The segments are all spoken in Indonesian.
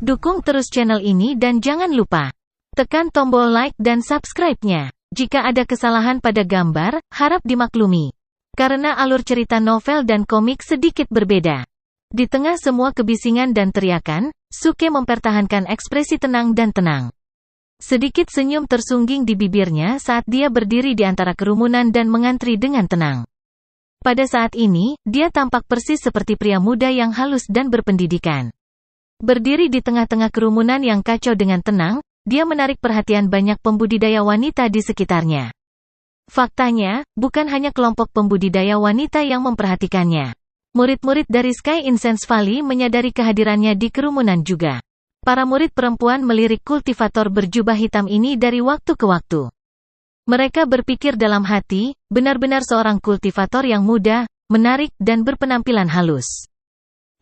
Dukung terus channel ini dan jangan lupa tekan tombol like dan subscribe-nya. Jika ada kesalahan pada gambar, harap dimaklumi. Karena alur cerita novel dan komik sedikit berbeda. Di tengah semua kebisingan dan teriakan, Suke mempertahankan ekspresi tenang dan tenang. Sedikit senyum tersungging di bibirnya saat dia berdiri di antara kerumunan dan mengantri dengan tenang. Pada saat ini, dia tampak persis seperti pria muda yang halus dan berpendidikan. Berdiri di tengah-tengah kerumunan yang kacau dengan tenang, dia menarik perhatian banyak pembudidaya wanita di sekitarnya. Faktanya, bukan hanya kelompok pembudidaya wanita yang memperhatikannya. Murid-murid dari Sky Incense Valley menyadari kehadirannya di kerumunan juga. Para murid perempuan melirik kultivator berjubah hitam ini dari waktu ke waktu. Mereka berpikir dalam hati, benar-benar seorang kultivator yang muda, menarik dan berpenampilan halus.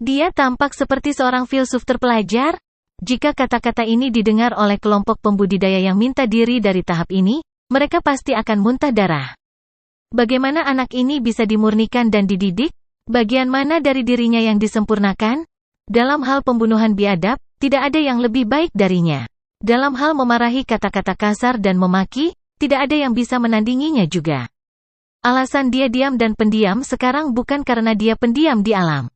Dia tampak seperti seorang filsuf terpelajar. Jika kata-kata ini didengar oleh kelompok pembudidaya yang minta diri dari tahap ini, mereka pasti akan muntah darah. Bagaimana anak ini bisa dimurnikan dan dididik? Bagian mana dari dirinya yang disempurnakan? Dalam hal pembunuhan biadab, tidak ada yang lebih baik darinya. Dalam hal memarahi kata-kata kasar dan memaki, tidak ada yang bisa menandinginya juga. Alasan dia diam dan pendiam sekarang bukan karena dia pendiam di alam.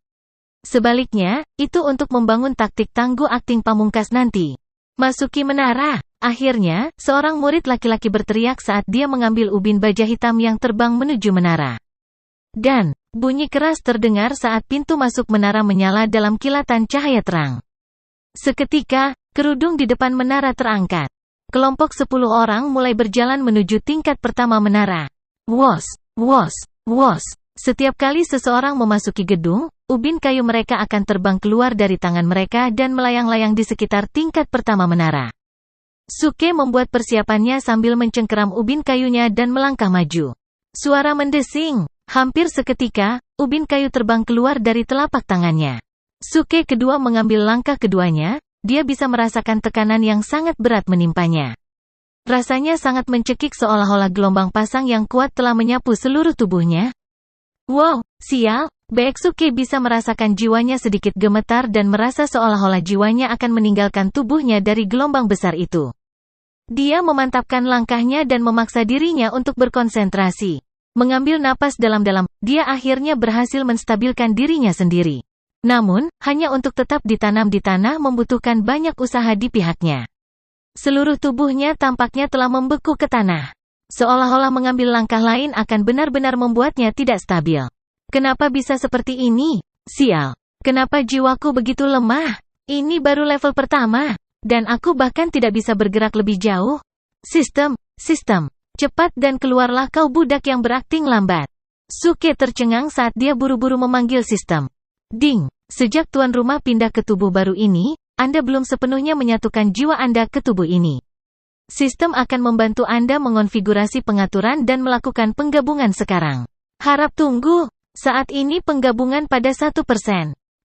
Sebaliknya, itu untuk membangun taktik tangguh akting pamungkas nanti. Masuki menara. Akhirnya, seorang murid laki-laki berteriak saat dia mengambil ubin baja hitam yang terbang menuju menara. Dan, bunyi keras terdengar saat pintu masuk menara menyala dalam kilatan cahaya terang. Seketika, kerudung di depan menara terangkat. Kelompok 10 orang mulai berjalan menuju tingkat pertama menara. Wos, wos, wos. Setiap kali seseorang memasuki gedung, ubin kayu mereka akan terbang keluar dari tangan mereka dan melayang-layang di sekitar tingkat pertama menara. Suke membuat persiapannya sambil mencengkeram ubin kayunya dan melangkah maju. Suara mendesing. Hampir seketika, ubin kayu terbang keluar dari telapak tangannya. Suke kedua mengambil langkah keduanya, dia bisa merasakan tekanan yang sangat berat menimpanya. Rasanya sangat mencekik seolah-olah gelombang pasang yang kuat telah menyapu seluruh tubuhnya. Wow, sial, Suke bisa merasakan jiwanya sedikit gemetar dan merasa seolah-olah jiwanya akan meninggalkan tubuhnya dari gelombang besar itu. Dia memantapkan langkahnya dan memaksa dirinya untuk berkonsentrasi. Mengambil napas dalam-dalam, dia akhirnya berhasil menstabilkan dirinya sendiri. Namun, hanya untuk tetap ditanam di tanah membutuhkan banyak usaha di pihaknya. Seluruh tubuhnya tampaknya telah membeku ke tanah. Seolah-olah mengambil langkah lain akan benar-benar membuatnya tidak stabil. Kenapa bisa seperti ini? Sial. Kenapa jiwaku begitu lemah? Ini baru level pertama. Dan aku bahkan tidak bisa bergerak lebih jauh. Sistem. Cepat dan keluarlah kau budak yang berakting lambat. Suke tercengang saat dia buru-buru memanggil sistem. Ding. Sejak tuan rumah pindah ke tubuh baru ini, Anda belum sepenuhnya menyatukan jiwa Anda ke tubuh ini. Sistem akan membantu Anda mengonfigurasi pengaturan dan melakukan penggabungan sekarang. Harap tunggu. Saat ini penggabungan pada 1%.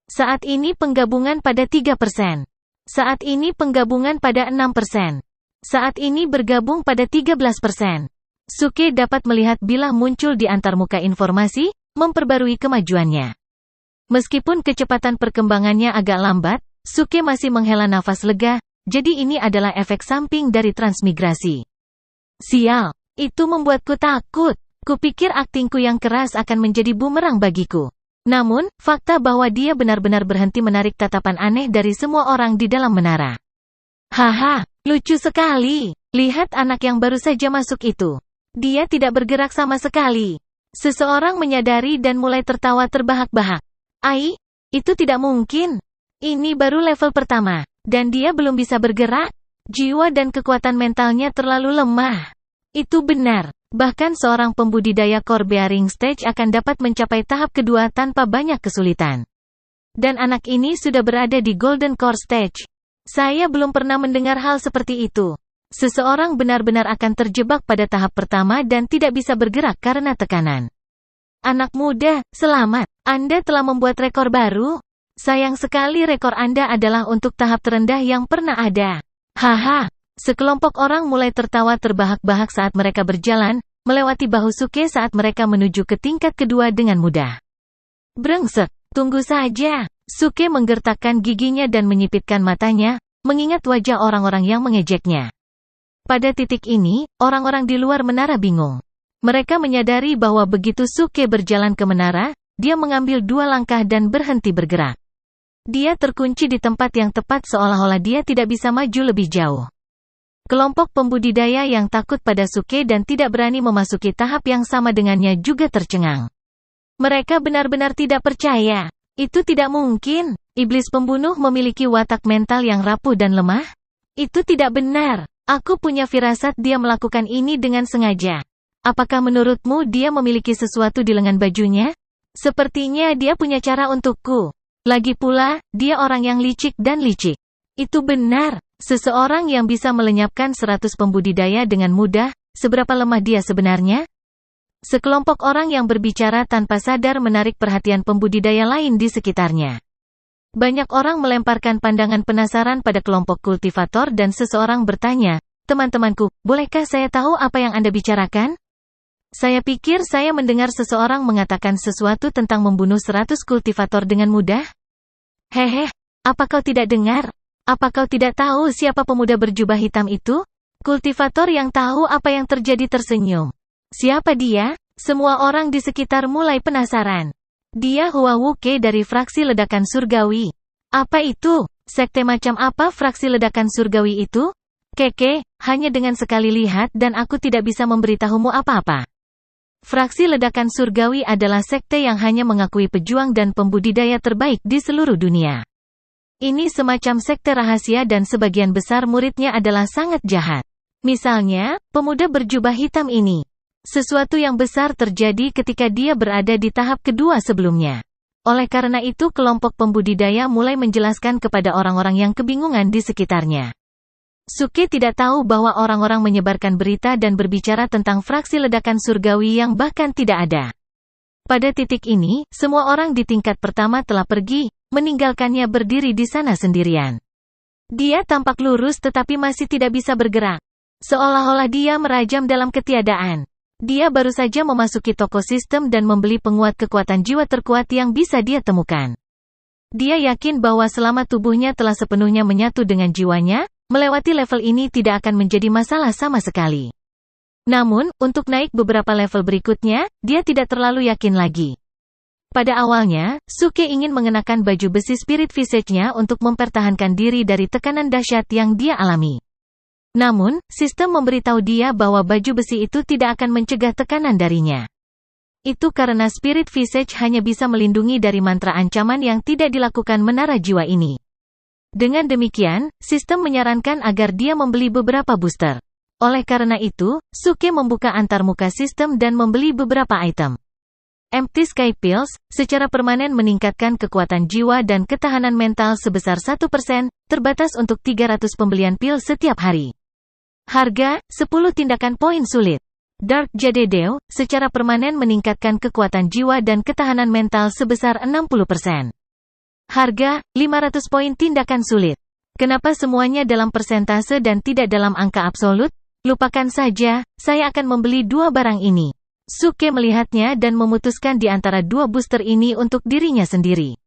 Saat ini penggabungan pada 3%. Saat ini penggabungan pada 6%. Saat ini bergabung pada 13%. Suke dapat melihat bilah muncul di antarmuka informasi, memperbarui kemajuannya. Meskipun kecepatan perkembangannya agak lambat, Suke masih menghela nafas lega. Jadi ini adalah efek samping dari transmigrasi. Sial, itu membuatku takut. Kupikir aktingku yang keras akan menjadi bumerang bagiku. Namun, fakta bahwa dia benar-benar berhenti menarik tatapan aneh dari semua orang di dalam menara. Haha, lucu sekali. Lihat anak yang baru saja masuk itu. Dia tidak bergerak sama sekali. Seseorang menyadari dan mulai tertawa terbahak-bahak. Ai, itu tidak mungkin. Ini baru level pertama. Dan dia belum bisa bergerak. Jiwa dan kekuatan mentalnya terlalu lemah. Itu benar. Bahkan seorang pembudidaya core bearing stage akan dapat mencapai tahap kedua tanpa banyak kesulitan. Dan anak ini sudah berada di golden core stage. Saya belum pernah mendengar hal seperti itu. Seseorang benar-benar akan terjebak pada tahap pertama dan tidak bisa bergerak karena tekanan. Anak muda, selamat. Anda telah membuat rekor baru. Sayang sekali rekor Anda adalah untuk tahap terendah yang pernah ada. Haha. Sekelompok orang mulai tertawa terbahak-bahak saat mereka berjalan, melewati bahu Suke saat mereka menuju ke tingkat kedua dengan mudah. Brengsek. Tunggu saja. Suke menggertakkan giginya dan menyipitkan matanya, mengingat wajah orang-orang yang mengejeknya. Pada titik ini, orang-orang di luar menara bingung. Mereka menyadari bahwa begitu Suke berjalan ke menara, dia mengambil 2 langkah dan berhenti bergerak. Dia terkunci di tempat yang tepat seolah-olah dia tidak bisa maju lebih jauh. Kelompok pembudidaya yang takut pada Suke dan tidak berani memasuki tahap yang sama dengannya juga tercengang. Mereka benar-benar tidak percaya. Itu tidak mungkin. Iblis pembunuh memiliki watak mental yang rapuh dan lemah? Itu tidak benar. Aku punya firasat dia melakukan ini dengan sengaja. Apakah menurutmu dia memiliki sesuatu di lengan bajunya? Sepertinya dia punya cara untukku. Lagi pula, dia orang yang licik dan licik. Itu benar. Seseorang yang bisa melenyapkan 100 pembudidaya dengan mudah, seberapa lemah dia sebenarnya? Sekelompok orang yang berbicara tanpa sadar menarik perhatian pembudidaya lain di sekitarnya. Banyak orang melemparkan pandangan penasaran pada kelompok kultivator dan seseorang bertanya, "Teman-temanku, bolehkah saya tahu apa yang Anda bicarakan?" Saya pikir saya mendengar seseorang mengatakan sesuatu tentang membunuh 100 kultivator dengan mudah. Hehe, apa kau tidak dengar? Apa kau tidak tahu siapa pemuda berjubah hitam itu? Kultivator yang tahu apa yang terjadi tersenyum. Siapa dia? Semua orang di sekitar mulai penasaran. Dia Hua Wuke dari fraksi ledakan surgawi. Apa itu? Sekte macam apa fraksi ledakan surgawi itu? Keke, hanya dengan sekali lihat dan aku tidak bisa memberitahumu apa-apa. Fraksi ledakan surgawi adalah sekte yang hanya mengakui pejuang dan pembudidaya terbaik di seluruh dunia. Ini semacam sekte rahasia dan sebagian besar muridnya adalah sangat jahat. Misalnya, pemuda berjubah hitam ini. Sesuatu yang besar terjadi ketika dia berada di tahap kedua sebelumnya. Oleh karena itu kelompok pembudidaya mulai menjelaskan kepada orang-orang yang kebingungan di sekitarnya. Suke tidak tahu bahwa orang-orang menyebarkan berita dan berbicara tentang fraksi ledakan surgawi yang bahkan tidak ada. Pada titik ini, semua orang di tingkat pertama telah pergi, meninggalkannya berdiri di sana sendirian. Dia tampak lurus tetapi masih tidak bisa bergerak. Seolah-olah dia merajam dalam ketiadaan. Dia baru saja memasuki toko sistem dan membeli penguat kekuatan jiwa terkuat yang bisa dia temukan. Dia yakin bahwa selama tubuhnya telah sepenuhnya menyatu dengan jiwanya, melewati level ini tidak akan menjadi masalah sama sekali. Namun, untuk naik beberapa level berikutnya, dia tidak terlalu yakin lagi. Pada awalnya, Suke ingin mengenakan baju besi Spirit Visage-nya untuk mempertahankan diri dari tekanan dahsyat yang dia alami. Namun, sistem memberitahu dia bahwa baju besi itu tidak akan mencegah tekanan darinya. Itu karena Spirit Visage hanya bisa melindungi dari mantra ancaman yang tidak dilakukan menara jiwa ini. Dengan demikian, sistem menyarankan agar dia membeli beberapa booster. Oleh karena itu, Suke membuka antarmuka sistem dan membeli beberapa item. Empty Sky Pills, secara permanen meningkatkan kekuatan jiwa dan ketahanan mental sebesar 1%, terbatas untuk 300 pembelian pil setiap hari. Harga, 10 tindakan poin sulit. Dark Jadedeo, secara permanen meningkatkan kekuatan jiwa dan ketahanan mental sebesar 60%. Harga, 500 poin tindakan sulit. Kenapa semuanya dalam persentase dan tidak dalam angka absolut? Lupakan saja, saya akan membeli 2 barang ini. Suke melihatnya dan memutuskan di antara 2 booster ini untuk dirinya sendiri.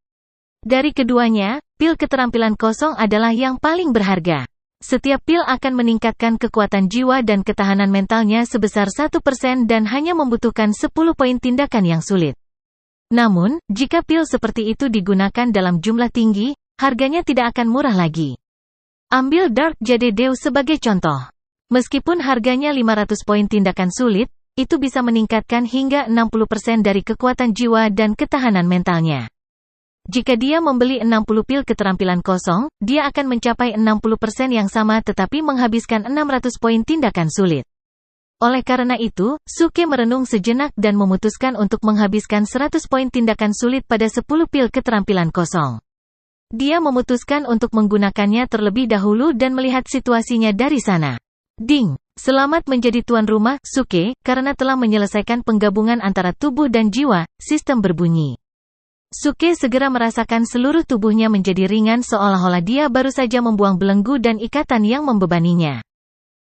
Dari keduanya, pil keterampilan kosong adalah yang paling berharga. Setiap pil akan meningkatkan kekuatan jiwa dan ketahanan mentalnya sebesar 1% dan hanya membutuhkan 10 poin tindakan yang sulit. Namun, jika pil seperti itu digunakan dalam jumlah tinggi, harganya tidak akan murah lagi. Ambil Dark Jadedeo sebagai contoh. Meskipun harganya 500 poin tindakan sulit, itu bisa meningkatkan hingga 60% dari kekuatan jiwa dan ketahanan mentalnya. Jika dia membeli 60 pil keterampilan kosong, dia akan mencapai 60% yang sama tetapi menghabiskan 600 poin tindakan sulit. Oleh karena itu, Suke merenung sejenak dan memutuskan untuk menghabiskan 100 poin tindakan sulit pada 10 pil keterampilan kosong. Dia memutuskan untuk menggunakannya terlebih dahulu dan melihat situasinya dari sana. Ding! Selamat menjadi tuan rumah, Suke, karena telah menyelesaikan penggabungan antara tubuh dan jiwa, sistem berbunyi. Suke segera merasakan seluruh tubuhnya menjadi ringan seolah-olah dia baru saja membuang belenggu dan ikatan yang membebaninya.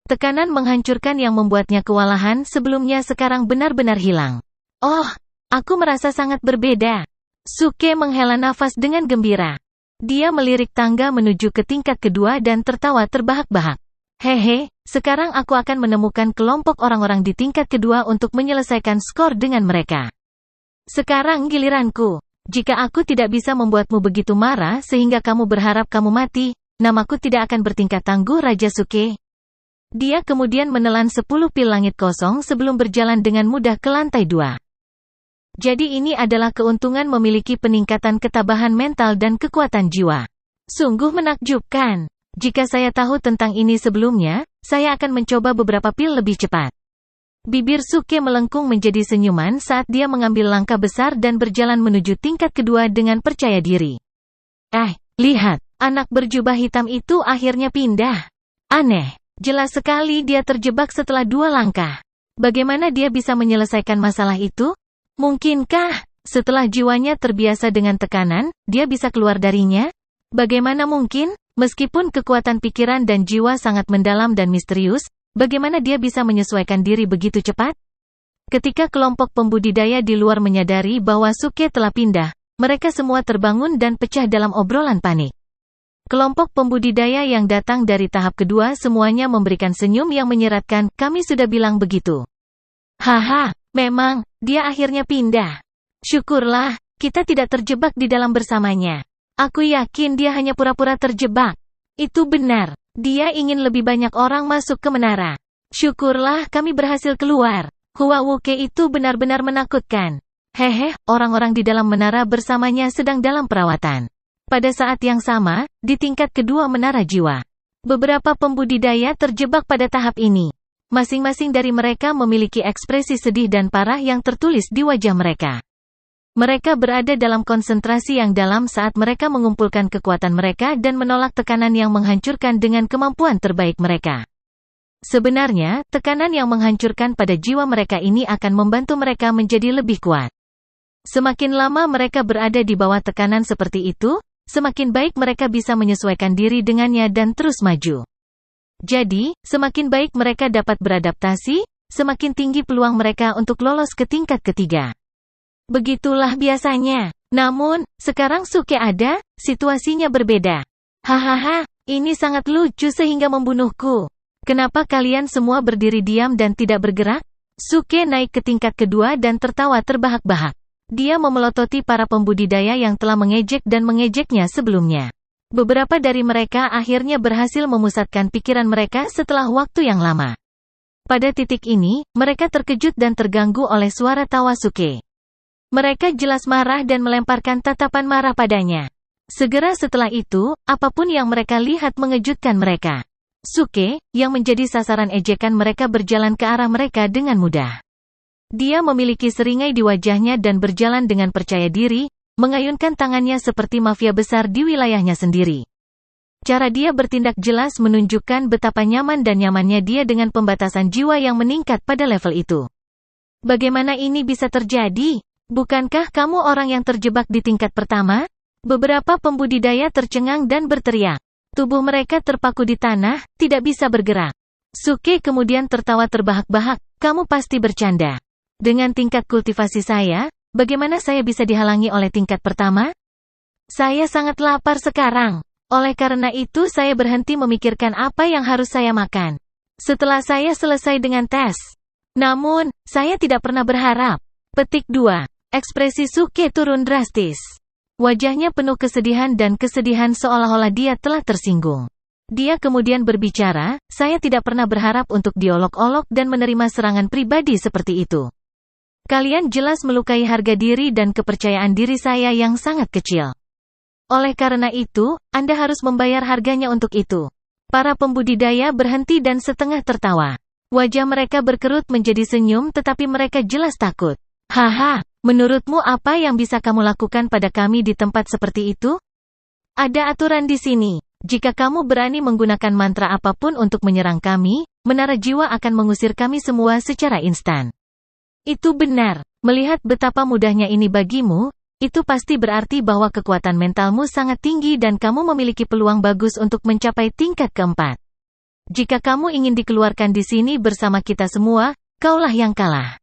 Tekanan menghancurkan yang membuatnya kewalahan sebelumnya sekarang benar-benar hilang. Oh, aku merasa sangat berbeda. Suke menghela nafas dengan gembira. Dia melirik tangga menuju ke tingkat kedua dan tertawa terbahak-bahak. Hehe, sekarang aku akan menemukan kelompok orang-orang di tingkat kedua untuk menyelesaikan skor dengan mereka. Sekarang giliranku. Jika aku tidak bisa membuatmu begitu marah sehingga kamu berharap kamu mati, namaku tidak akan bertingkat tangguh, Raja Suke. Dia kemudian menelan 10 pil langit kosong sebelum berjalan dengan mudah ke lantai 2. Jadi ini adalah keuntungan memiliki peningkatan ketabahan mental dan kekuatan jiwa. Sungguh menakjubkan. Jika saya tahu tentang ini sebelumnya, saya akan mencoba beberapa pil lebih cepat. Bibir Suke melengkung menjadi senyuman saat dia mengambil langkah besar dan berjalan menuju tingkat kedua dengan percaya diri. Lihat, anak berjubah hitam itu akhirnya pindah. Aneh, jelas sekali dia terjebak setelah 2 langkah. Bagaimana dia bisa menyelesaikan masalah itu? Mungkinkah, setelah jiwanya terbiasa dengan tekanan, dia bisa keluar darinya? Bagaimana mungkin, meskipun kekuatan pikiran dan jiwa sangat mendalam dan misterius, bagaimana dia bisa menyesuaikan diri begitu cepat? Ketika kelompok pembudidaya di luar menyadari bahwa Suke telah pindah, mereka semua terbangun dan pecah dalam obrolan panik. Kelompok pembudidaya yang datang dari tahap kedua semuanya memberikan senyum yang menyeratkan, kami sudah bilang begitu. Haha, memang, dia akhirnya pindah. Syukurlah, kita tidak terjebak di dalam bersamanya. Aku yakin dia hanya pura-pura terjebak. Itu benar. Dia ingin lebih banyak orang masuk ke menara. Syukurlah kami berhasil keluar. Hua Wuke itu benar-benar menakutkan. Hehe, orang-orang di dalam menara bersamanya sedang dalam perawatan. Pada saat yang sama, di tingkat kedua menara jiwa, beberapa pembudidaya terjebak pada tahap ini. Masing-masing dari mereka memiliki ekspresi sedih dan parah yang tertulis di wajah mereka. Mereka berada dalam konsentrasi yang dalam saat mereka mengumpulkan kekuatan mereka dan menolak tekanan yang menghancurkan dengan kemampuan terbaik mereka. Sebenarnya, tekanan yang menghancurkan pada jiwa mereka ini akan membantu mereka menjadi lebih kuat. Semakin lama mereka berada di bawah tekanan seperti itu, semakin baik mereka bisa menyesuaikan diri dengannya dan terus maju. Jadi, semakin baik mereka dapat beradaptasi, semakin tinggi peluang mereka untuk lolos ke tingkat ketiga. Begitulah biasanya. Namun, sekarang Suke ada, situasinya berbeda. Hahaha, ini sangat lucu sehingga membunuhku. Kenapa kalian semua berdiri diam dan tidak bergerak? Suke naik ke tingkat kedua dan tertawa terbahak-bahak. Dia memelototi para pembudidaya yang telah mengejek dan mengejeknya sebelumnya. Beberapa dari mereka akhirnya berhasil memusatkan pikiran mereka setelah waktu yang lama. Pada titik ini, mereka terkejut dan terganggu oleh suara tawa Suke. Mereka jelas marah dan melemparkan tatapan marah padanya. Segera setelah itu, apapun yang mereka lihat mengejutkan mereka. Suke, yang menjadi sasaran ejekan mereka berjalan ke arah mereka dengan mudah. Dia memiliki seringai di wajahnya dan berjalan dengan percaya diri, mengayunkan tangannya seperti mafia besar di wilayahnya sendiri. Cara dia bertindak jelas menunjukkan betapa nyaman dan nyamannya dia dengan pembatasan jiwa yang meningkat pada level itu. Bagaimana ini bisa terjadi? Bukankah kamu orang yang terjebak di tingkat pertama? Beberapa pembudidaya tercengang dan berteriak. Tubuh mereka terpaku di tanah, tidak bisa bergerak. Suke kemudian tertawa terbahak-bahak, kamu pasti bercanda. Dengan tingkat kultivasi saya, bagaimana saya bisa dihalangi oleh tingkat pertama? Saya sangat lapar sekarang. Oleh karena itu saya berhenti memikirkan apa yang harus saya makan. Setelah saya selesai dengan tes. Namun, saya tidak pernah berharap. Petik 2. Ekspresi Suke turun drastis. Wajahnya penuh kesedihan dan kesedihan seolah-olah dia telah tersinggung. Dia kemudian berbicara, saya tidak pernah berharap untuk diolok-olok dan menerima serangan pribadi seperti itu. Kalian jelas melukai harga diri dan kepercayaan diri saya yang sangat kecil. Oleh karena itu, Anda harus membayar harganya untuk itu. Para pembudidaya berhenti dan setengah tertawa. Wajah mereka berkerut menjadi senyum tetapi mereka jelas takut. Haha, menurutmu apa yang bisa kamu lakukan pada kami di tempat seperti itu? Ada aturan di sini. Jika kamu berani menggunakan mantra apapun untuk menyerang kami, menara jiwa akan mengusir kami semua secara instan. Itu benar. Melihat betapa mudahnya ini bagimu, itu pasti berarti bahwa kekuatan mentalmu sangat tinggi dan kamu memiliki peluang bagus untuk mencapai tingkat keempat. Jika kamu ingin dikeluarkan di sini bersama kita semua, kaulah yang kalah.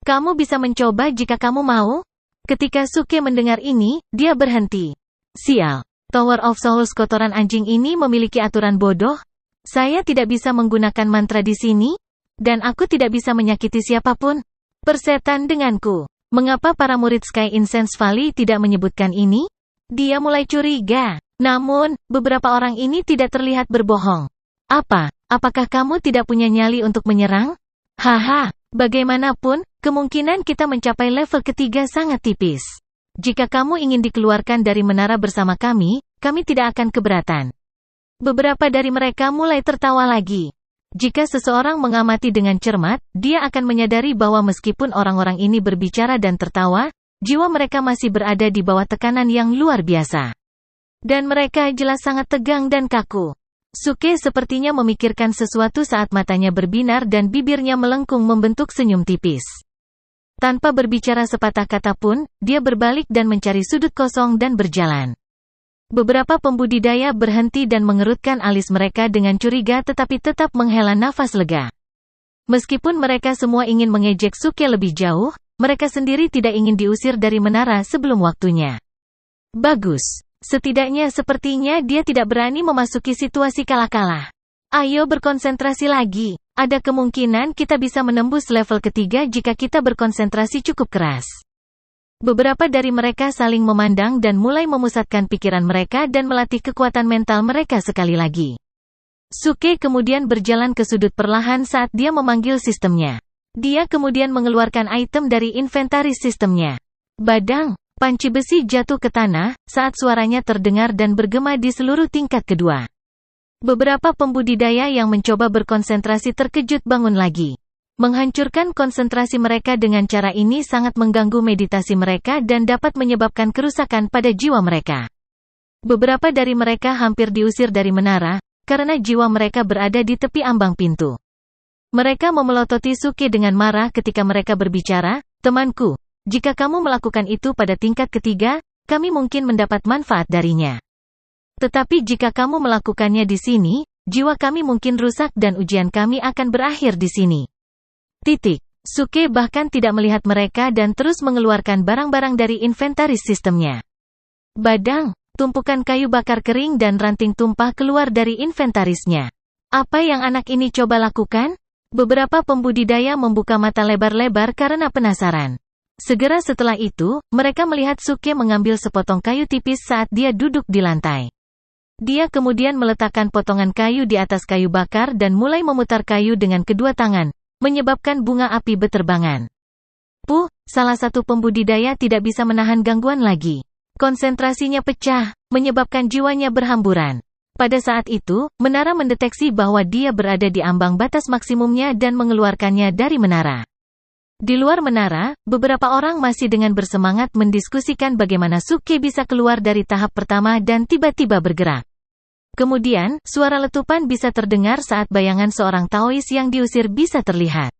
Kamu bisa mencoba jika kamu mau. Ketika Suke mendengar ini, dia berhenti. Sial. Tower of Souls kotoran anjing ini memiliki aturan bodoh. Saya tidak bisa menggunakan mantra di sini, dan aku tidak bisa menyakiti siapapun. Persetan denganku. Mengapa para murid Sky Incense Valley tidak menyebutkan ini? Dia mulai curiga. Namun, beberapa orang ini tidak terlihat berbohong. Apakah kamu tidak punya nyali untuk menyerang? Haha, bagaimanapun, kemungkinan kita mencapai level ketiga sangat tipis. Jika kamu ingin dikeluarkan dari menara bersama kami tidak akan keberatan. Beberapa dari mereka mulai tertawa lagi. Jika seseorang mengamati dengan cermat, dia akan menyadari bahwa meskipun orang-orang ini berbicara dan tertawa, jiwa mereka masih berada di bawah tekanan yang luar biasa. Dan mereka jelas sangat tegang dan kaku. Suke sepertinya memikirkan sesuatu saat matanya berbinar dan bibirnya melengkung membentuk senyum tipis. Tanpa berbicara sepatah kata pun, dia berbalik dan mencari sudut kosong dan berjalan. Beberapa pembudidaya berhenti dan mengerutkan alis mereka dengan curiga tetapi tetap menghela nafas lega. Meskipun mereka semua ingin mengejek Suke lebih jauh, mereka sendiri tidak ingin diusir dari menara sebelum waktunya. Bagus. Setidaknya sepertinya dia tidak berani memasuki situasi kalah-kalah. Ayo berkonsentrasi lagi. Ada kemungkinan kita bisa menembus level ketiga jika kita berkonsentrasi cukup keras. Beberapa dari mereka saling memandang dan mulai memusatkan pikiran mereka dan melatih kekuatan mental mereka sekali lagi. Suke kemudian berjalan ke sudut perlahan saat dia memanggil sistemnya. Dia kemudian mengeluarkan item dari inventaris sistemnya. Badang. Panci besi jatuh ke tanah, saat suaranya terdengar dan bergema di seluruh tingkat kedua. Beberapa pembudidaya yang mencoba berkonsentrasi terkejut bangun lagi. Menghancurkan konsentrasi mereka dengan cara ini sangat mengganggu meditasi mereka dan dapat menyebabkan kerusakan pada jiwa mereka. Beberapa dari mereka hampir diusir dari menara, karena jiwa mereka berada di tepi ambang pintu. Mereka memelototi Suke dengan marah ketika mereka berbicara, "Temanku, jika kamu melakukan itu pada tingkat ketiga, kami mungkin mendapat manfaat darinya. Tetapi jika kamu melakukannya di sini, jiwa kami mungkin rusak dan ujian kami akan berakhir di sini." Suke bahkan tidak melihat mereka dan terus mengeluarkan barang-barang dari inventaris sistemnya. Badang, tumpukan kayu bakar kering dan ranting tumpah keluar dari inventarisnya. Apa yang anak ini coba lakukan? Beberapa pembudidaya membuka mata lebar-lebar karena penasaran. Segera setelah itu, mereka melihat Suke mengambil sepotong kayu tipis saat dia duduk di lantai. Dia kemudian meletakkan potongan kayu di atas kayu bakar dan mulai memutar kayu dengan kedua tangan, menyebabkan bunga api beterbangan. Salah satu pembudidaya tidak bisa menahan gangguan lagi. Konsentrasinya pecah, menyebabkan jiwanya berhamburan. Pada saat itu, menara mendeteksi bahwa dia berada di ambang batas maksimumnya dan mengeluarkannya dari menara. Di luar menara, beberapa orang masih dengan bersemangat mendiskusikan bagaimana Suke bisa keluar dari tahap pertama dan tiba-tiba bergerak. Kemudian, suara letupan bisa terdengar saat bayangan seorang Taois yang diusir bisa terlihat.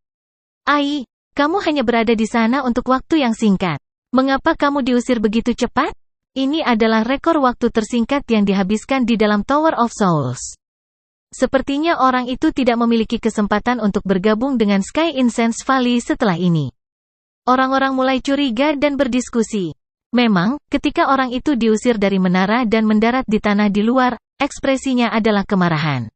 "Ai, kamu hanya berada di sana untuk waktu yang singkat. Mengapa kamu diusir begitu cepat?" Ini adalah rekor waktu tersingkat yang dihabiskan di dalam Tower of Souls. Sepertinya orang itu tidak memiliki kesempatan untuk bergabung dengan Sky Incense Valley setelah ini. Orang-orang mulai curiga dan berdiskusi. Memang, ketika orang itu diusir dari menara dan mendarat di tanah di luar, ekspresinya adalah kemarahan.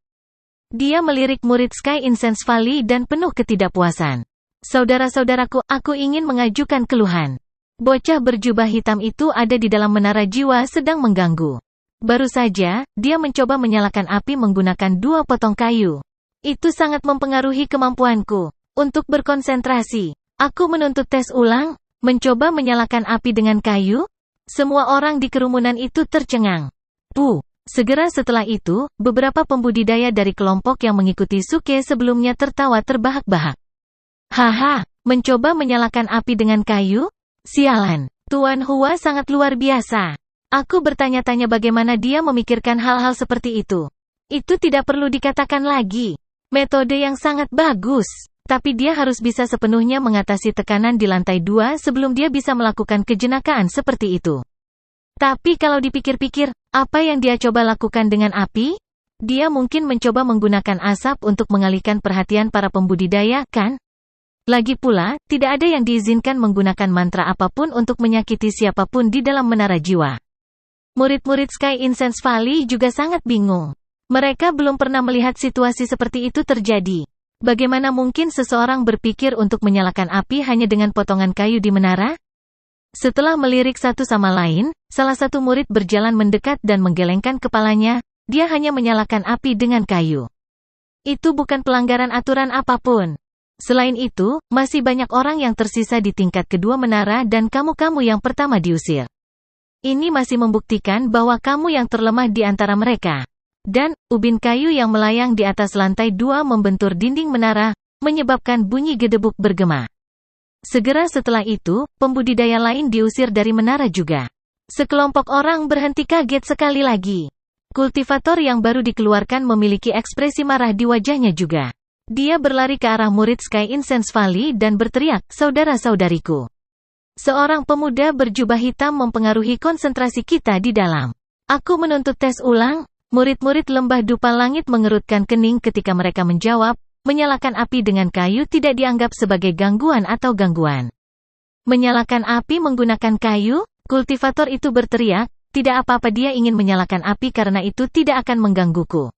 Dia melirik murid Sky Incense Valley dan penuh ketidakpuasan. "Saudara-saudaraku, aku ingin mengajukan keluhan. Bocah berjubah hitam itu ada di dalam menara jiwa sedang mengganggu. Baru saja, dia mencoba menyalakan api menggunakan 2 potong kayu. Itu sangat mempengaruhi kemampuanku untuk berkonsentrasi. Aku menuntut tes ulang, mencoba menyalakan api dengan kayu." Semua orang di kerumunan itu tercengang. Segera setelah itu, beberapa pembudidaya dari kelompok yang mengikuti Suke sebelumnya tertawa terbahak-bahak. "Haha, mencoba menyalakan api dengan kayu? Sialan, Tuan Hua sangat luar biasa. Aku bertanya-tanya bagaimana dia memikirkan hal-hal seperti itu. Itu tidak perlu dikatakan lagi. Metode yang sangat bagus. Tapi dia harus bisa sepenuhnya mengatasi tekanan di lantai 2 sebelum dia bisa melakukan kejenakaan seperti itu. Tapi kalau dipikir-pikir, apa yang dia coba lakukan dengan api? Dia mungkin mencoba menggunakan asap untuk mengalihkan perhatian para pembudidaya, kan? Lagi pula, tidak ada yang diizinkan menggunakan mantra apapun untuk menyakiti siapapun di dalam menara jiwa. Murid-murid Sky Incense Valley juga sangat bingung. Mereka belum pernah melihat situasi seperti itu terjadi. Bagaimana mungkin seseorang berpikir untuk menyalakan api hanya dengan potongan kayu di menara? Setelah melirik satu sama lain, salah satu murid berjalan mendekat dan menggelengkan kepalanya. Dia hanya menyalakan api dengan kayu. Itu bukan pelanggaran aturan apapun. Selain itu, masih banyak orang yang tersisa di tingkat kedua menara dan kamu yang pertama diusir. Ini masih membuktikan bahwa kamu yang terlemah di antara mereka. Dan, ubin kayu yang melayang di atas lantai 2 membentur dinding menara, menyebabkan bunyi gedebuk bergema. Segera setelah itu, pembudidaya lain diusir dari menara juga. Sekelompok orang berhenti kaget sekali lagi. Kultivator yang baru dikeluarkan memiliki ekspresi marah di wajahnya juga. Dia berlari ke arah murid Sky Incense Valley dan berteriak, "Saudara-saudariku. Seorang pemuda berjubah hitam mempengaruhi konsentrasi kita di dalam. Aku menuntut tes ulang." Murid-murid lembah dupa langit mengerutkan kening ketika mereka menjawab, menyalakan api dengan kayu tidak dianggap sebagai gangguan atau gangguan. Menyalakan api menggunakan kayu? Kultivator itu berteriak, tidak apa-apa, dia ingin menyalakan api karena itu tidak akan menggangguku.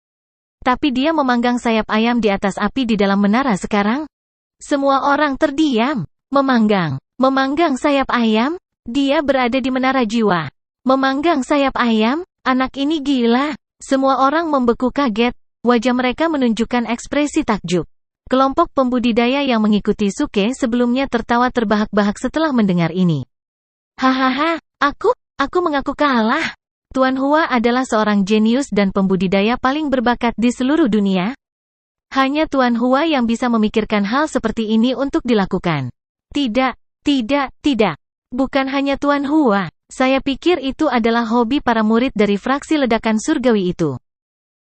Tapi dia memanggang sayap ayam di atas api di dalam menara sekarang? Semua orang terdiam. Memanggang sayap ayam? Dia berada di menara jiwa. Memanggang sayap ayam? Anak ini gila. Semua orang membeku kaget. Wajah mereka menunjukkan ekspresi takjub. Kelompok pembudidaya yang mengikuti Suke sebelumnya tertawa terbahak-bahak setelah mendengar ini. Hahaha, aku mengaku kalah. Tuan Hua adalah seorang jenius dan pembudidaya paling berbakat di seluruh dunia. Hanya Tuan Hua yang bisa memikirkan hal seperti ini untuk dilakukan. Tidak. Bukan hanya Tuan Hua. Saya pikir itu adalah hobi para murid dari fraksi ledakan surgawi itu.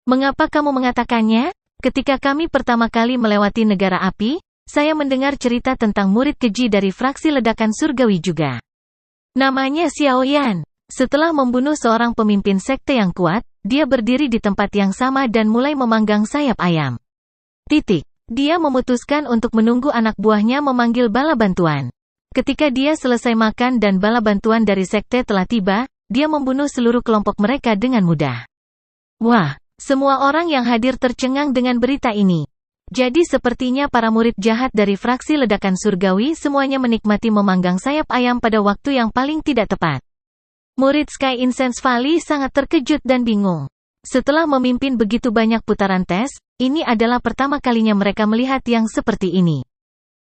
Mengapa kamu mengatakannya? Ketika kami pertama kali melewati negara api, saya mendengar cerita tentang murid keji dari fraksi ledakan surgawi juga. Namanya Xiao Yan. Setelah membunuh seorang pemimpin sekte yang kuat, dia berdiri di tempat yang sama dan mulai memanggang sayap ayam. Dia memutuskan untuk menunggu anak buahnya memanggil bala bantuan. Ketika dia selesai makan dan bala bantuan dari sekte telah tiba, dia membunuh seluruh kelompok mereka dengan mudah. Wah! Semua orang yang hadir tercengang dengan berita ini. Jadi sepertinya para murid jahat dari fraksi ledakan surgawi semuanya menikmati memanggang sayap ayam pada waktu yang paling tidak tepat. Murid Sky Incense Valley sangat terkejut dan bingung. Setelah memimpin begitu banyak putaran tes, ini adalah pertama kalinya mereka melihat yang seperti ini.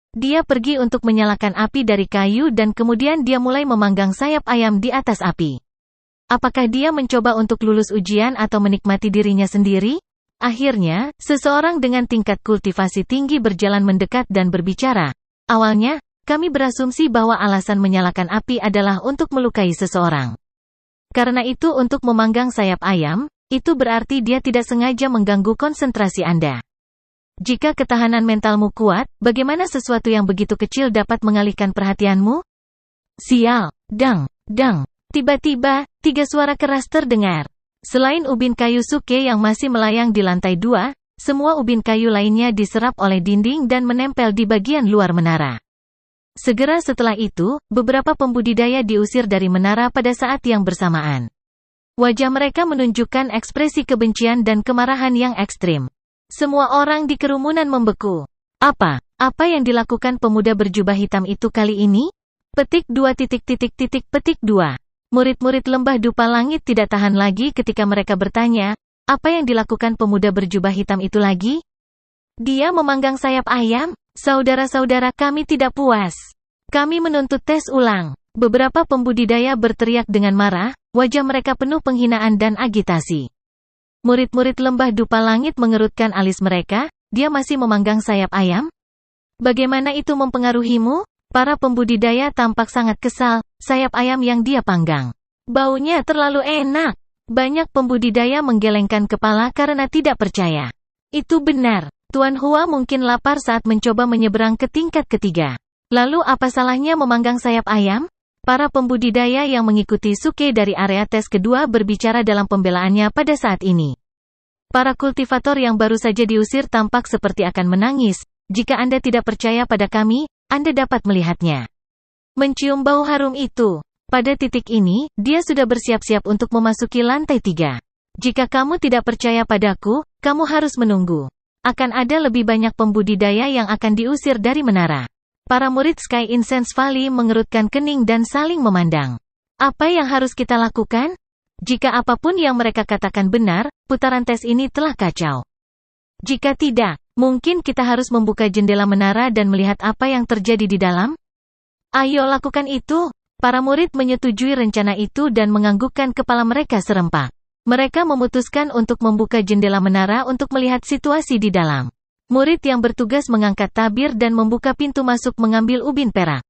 Dia pergi untuk menyalakan api dari kayu dan kemudian dia mulai memanggang sayap ayam di atas api. Apakah dia mencoba untuk lulus ujian atau menikmati dirinya sendiri? Akhirnya, seseorang dengan tingkat kultivasi tinggi berjalan mendekat dan berbicara. Awalnya, kami berasumsi bahwa alasan menyalakan api adalah untuk melukai seseorang. Karena itu untuk memanggang sayap ayam, itu berarti dia tidak sengaja mengganggu konsentrasi Anda. Jika ketahanan mentalmu kuat, bagaimana sesuatu yang begitu kecil dapat mengalihkan perhatianmu? Sial, dang. Tiba-tiba, 3 suara keras terdengar. Selain ubin kayu Suke yang masih melayang di lantai 2, semua ubin kayu lainnya diserap oleh dinding dan menempel di bagian luar menara. Segera setelah itu, beberapa pembudidaya diusir dari menara pada saat yang bersamaan. Wajah mereka menunjukkan ekspresi kebencian dan kemarahan yang ekstrim. Semua orang di kerumunan membeku. Apa yang dilakukan pemuda berjubah hitam itu kali ini? Petik 2. Murid-murid lembah dupa langit tidak tahan lagi ketika mereka bertanya, apa yang dilakukan pemuda berjubah hitam itu lagi? Dia memanggang sayap ayam? Saudara-saudara, kami tidak puas. Kami menuntut tes ulang. Beberapa pembudidaya berteriak dengan marah, wajah mereka penuh penghinaan dan agitasi. Murid-murid lembah dupa langit mengerutkan alis mereka, dia masih memanggang sayap ayam? Bagaimana itu mempengaruhimu? Para pembudidaya tampak sangat kesal, sayap ayam yang dia panggang. Baunya terlalu enak. Banyak pembudidaya menggelengkan kepala karena tidak percaya. Itu benar. Tuan Hua mungkin lapar saat mencoba menyeberang ke tingkat ketiga. Lalu apa salahnya memanggang sayap ayam? Para pembudidaya yang mengikuti Suke dari area tes kedua berbicara dalam pembelaannya pada saat ini. Para kultivator yang baru saja diusir tampak seperti akan menangis. Jika Anda tidak percaya pada kami, Anda dapat melihatnya. Mencium bau harum itu. Pada titik ini, dia sudah bersiap-siap untuk memasuki lantai 3. Jika kamu tidak percaya padaku, kamu harus menunggu. Akan ada lebih banyak pembudidaya yang akan diusir dari menara. Para murid Sky Incense Valley mengerutkan kening dan saling memandang. Apa yang harus kita lakukan? Jika apapun yang mereka katakan benar, putaran tes ini telah kacau. Jika tidak, mungkin kita harus membuka jendela menara dan melihat apa yang terjadi di dalam? Ayo lakukan itu. Para murid menyetujui rencana itu dan menganggukkan kepala mereka serempak. Mereka memutuskan untuk membuka jendela menara untuk melihat situasi di dalam. Murid yang bertugas mengangkat tabir dan membuka pintu masuk mengambil ubin perak.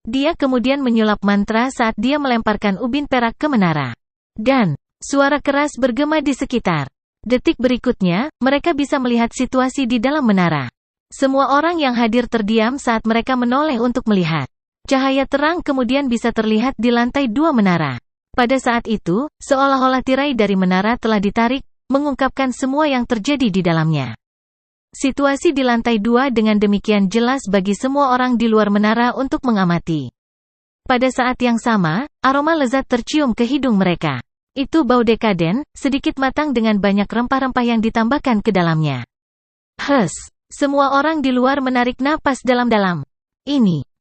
Dia kemudian menyulap mantra saat dia melemparkan ubin perak ke menara. Dan, suara keras bergema di sekitar. Detik berikutnya, mereka bisa melihat situasi di dalam menara. Semua orang yang hadir terdiam saat mereka menoleh untuk melihat. Cahaya terang kemudian bisa terlihat di lantai 2 menara. Pada saat itu, seolah-olah tirai dari menara telah ditarik, mengungkapkan semua yang terjadi di dalamnya. Situasi di lantai 2 dengan demikian jelas bagi semua orang di luar menara untuk mengamati. Pada saat yang sama, aroma lezat tercium ke hidung mereka. Itu bau dekaden, sedikit matang dengan banyak rempah-rempah yang ditambahkan ke dalamnya. Semua orang di luar menarik napas dalam-dalam.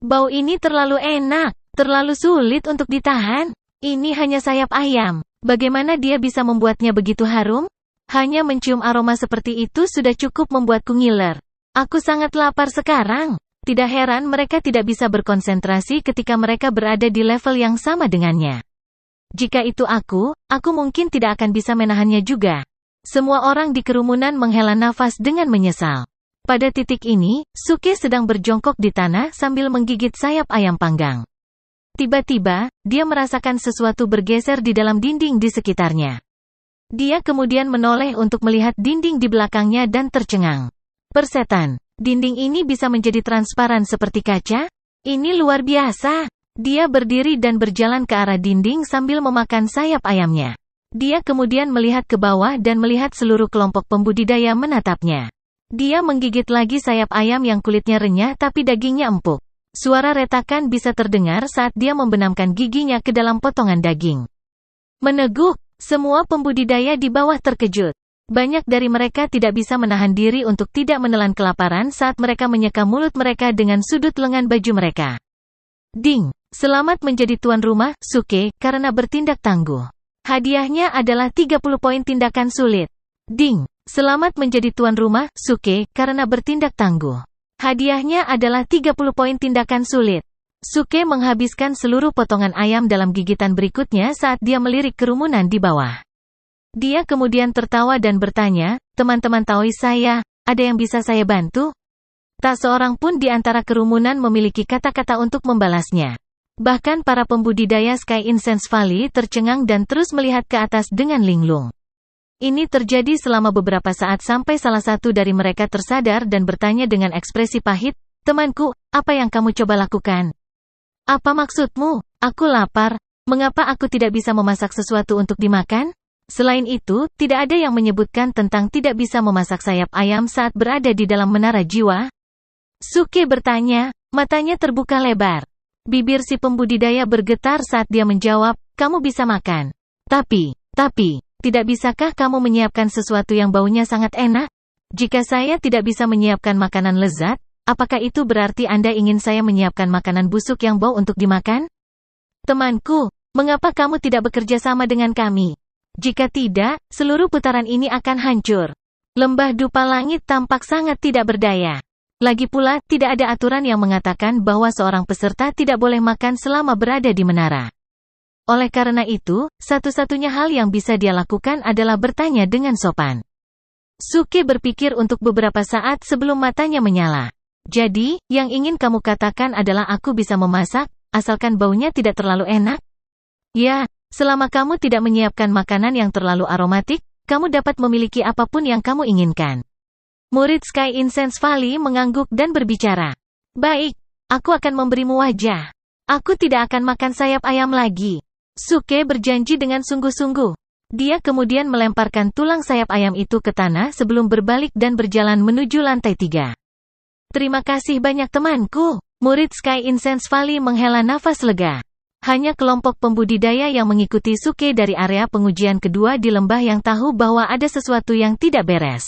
Bau ini terlalu enak, terlalu sulit untuk ditahan. Ini hanya sayap ayam. Bagaimana dia bisa membuatnya begitu harum? Hanya mencium aroma seperti itu sudah cukup membuatku ngiler. Aku sangat lapar sekarang. Tidak heran mereka tidak bisa berkonsentrasi ketika mereka berada di level yang sama dengannya. Jika itu aku mungkin tidak akan bisa menahannya juga. Semua orang di kerumunan menghela nafas dengan menyesal. Pada titik ini, Suke sedang berjongkok di tanah sambil menggigit sayap ayam panggang. Tiba-tiba, dia merasakan sesuatu bergeser di dalam dinding di sekitarnya. Dia kemudian menoleh untuk melihat dinding di belakangnya dan tercengang. Persetan, dinding ini bisa menjadi transparan seperti kaca? Ini luar biasa. Dia berdiri dan berjalan ke arah dinding sambil memakan sayap ayamnya. Dia kemudian melihat ke bawah dan melihat seluruh kelompok pembudidaya menatapnya. Dia menggigit lagi sayap ayam yang kulitnya renyah tapi dagingnya empuk. Suara retakan bisa terdengar saat dia membenamkan giginya ke dalam potongan daging. Meneguk. Semua pembudidaya di bawah terkejut. Banyak dari mereka tidak bisa menahan diri untuk tidak menelan kelaparan saat mereka menyeka mulut mereka dengan sudut lengan baju mereka. Ding! Selamat menjadi tuan rumah, Suke, karena bertindak tangguh. Hadiahnya adalah 30 poin tindakan sulit. Ding! Selamat menjadi tuan rumah, Suke, karena bertindak tangguh. Hadiahnya adalah 30 poin tindakan sulit. Suke menghabiskan seluruh potongan ayam dalam gigitan berikutnya saat dia melirik kerumunan di bawah. Dia kemudian tertawa dan bertanya, teman-teman Taois saya, ada yang bisa saya bantu? Tak seorang pun di antara kerumunan memiliki kata-kata untuk membalasnya. Bahkan para pembudidaya Sky Incense Valley tercengang dan terus melihat ke atas dengan linglung. Ini terjadi selama beberapa saat sampai salah satu dari mereka tersadar dan bertanya dengan ekspresi pahit, temanku, apa yang kamu coba lakukan? Apa maksudmu? Aku lapar. Mengapa aku tidak bisa memasak sesuatu untuk dimakan? Selain itu, tidak ada yang menyebutkan tentang tidak bisa memasak sayap ayam saat berada di dalam menara jiwa. Suke bertanya, matanya terbuka lebar. Bibir si pembudidaya bergetar saat dia menjawab, kamu bisa makan. Tapi, tidak bisakah kamu menyiapkan sesuatu yang baunya sangat enak? Jika saya tidak bisa menyiapkan makanan lezat, apakah itu berarti Anda ingin saya menyiapkan makanan busuk yang bau untuk dimakan? Temanku, mengapa kamu tidak bekerja sama dengan kami? Jika tidak, seluruh putaran ini akan hancur. Lembah dupa langit tampak sangat tidak berdaya. Lagi pula, tidak ada aturan yang mengatakan bahwa seorang peserta tidak boleh makan selama berada di menara. Oleh karena itu, satu-satunya hal yang bisa dia lakukan adalah bertanya dengan sopan. Suke berpikir untuk beberapa saat sebelum matanya menyala. Jadi, yang ingin kamu katakan adalah aku bisa memasak, asalkan baunya tidak terlalu enak? Ya, selama kamu tidak menyiapkan makanan yang terlalu aromatik, kamu dapat memiliki apapun yang kamu inginkan. Murid Sky Incense Valley mengangguk dan berbicara. Baik, aku akan memberimu wajah. Aku tidak akan makan sayap ayam lagi. Suke berjanji dengan sungguh-sungguh. Dia kemudian melemparkan tulang sayap ayam itu ke tanah sebelum berbalik dan berjalan menuju lantai 3. Terima kasih banyak temanku. Murid Sky Incense Valley menghela nafas lega. Hanya kelompok pembudidaya yang mengikuti Suke dari area pengujian kedua di lembah yang tahu bahwa ada sesuatu yang tidak beres.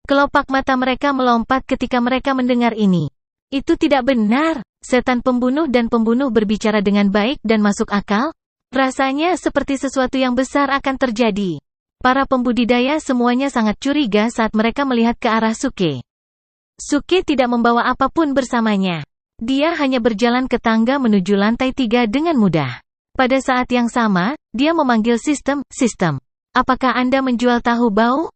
Kelopak mata mereka melompat ketika mereka mendengar ini. Itu tidak benar. Setan pembunuh dan pembunuh berbicara dengan baik dan masuk akal? Rasanya seperti sesuatu yang besar akan terjadi. Para pembudidaya semuanya sangat curiga saat mereka melihat ke arah Suke. Suke tidak membawa apapun bersamanya. Dia hanya berjalan ke tangga menuju lantai 3 dengan mudah. Pada saat yang sama, dia memanggil sistem. Apakah Anda menjual tahu bau?